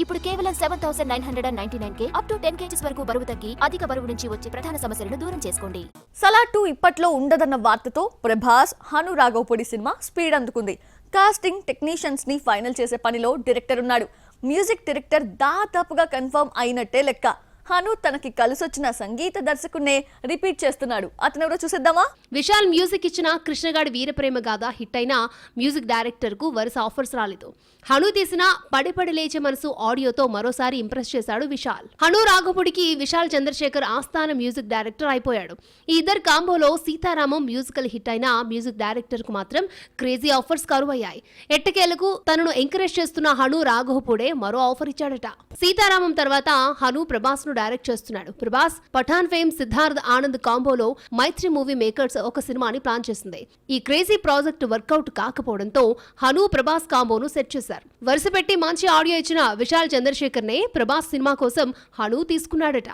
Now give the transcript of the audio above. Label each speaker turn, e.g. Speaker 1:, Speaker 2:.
Speaker 1: ఇప్పుడు కేవలం 7999K up to 10 kgs వరకు బరువు తగ్గి అధిక బరువు నుంచి వచ్చే ప్రధాన సమస్యలను దూరం చేసుకోండి.
Speaker 2: సలార్ 2 ఇప్పట్లో ఉండదన్న వార్తతో ప్రభాస్, హను రాఘవపూడి సినిమా స్పీడ్ అందుకుంది. కాస్టింగ్ టెక్నీషియన్స్ ని ఫైనల్ చేసే పనిలో డైరెక్టర్ ఉన్నాడు. మ్యూజిక్ డైరెక్టర్ దాదాపుగా కన్ఫర్మ్ అయినట్టే లెక్క. హను తనకి కలిసొచ్చిన సంగీత దర్శకున్నే రిపీట్ చేస్తున్నాడు. అతనెవరో చూసేద్దామా?
Speaker 3: విశాల్ మ్యూజిక్ ఇచ్చిన కృష్ణగాడి వీరప్రేమ గాథ హిట్ అయిన మ్యూజిక్ డైరెక్టర్ కు వరుస ఆఫర్స్ రాలేదు. హను తీసిన పడిపడి లేచే మనసు ఆడియోతో మరోసారి ఇంప్రెస్ చేశాడు విశాల్. హను రాఘపుడికి విశాల్ చంద్రశేఖర్ ఆస్థాన మ్యూజిక్ డైరెక్టర్ అయిపోయాడు. ఈ ఇద్దరు కాంబోలో సీతారామం మ్యూజికల్ హిట్ అయిన మ్యూజిక్ డైరెక్టర్ కు మాత్రం క్రేజీ ఆఫర్స్ కరువయ్యాయి. ఎట్టకేలకు తనను ఎంకరేజ్ చేస్తున్న హను రాఘపుడే మరో ఆఫర్ ఇచ్చాడట. సీతారామం తర్వాత హను ప్రభాస్ ను డైరెక్ట్ చేస్తున్నాడు. ప్రభాస్, పఠాన్ ఫేమ్ సిద్ధార్థ్ ఆనంద్ కాంబోలో మైత్రి మూవీ మేకర్స్ ఒక సినిమాని ప్లాన్ చేసింది. ఈ క్రేజీ ప్రాజెక్ట్ వర్కౌట్ కాకపోవడంతో హను ప్రభాస్ కాంబోను సెట్ చేశారు. వరుస పెట్టి మంచి ఆడియో ఇచ్చిన విశాల్ చంద్రశేఖర్ నే ప్రభాస్ సినిమా కోసం హను తీసుకున్నాడట.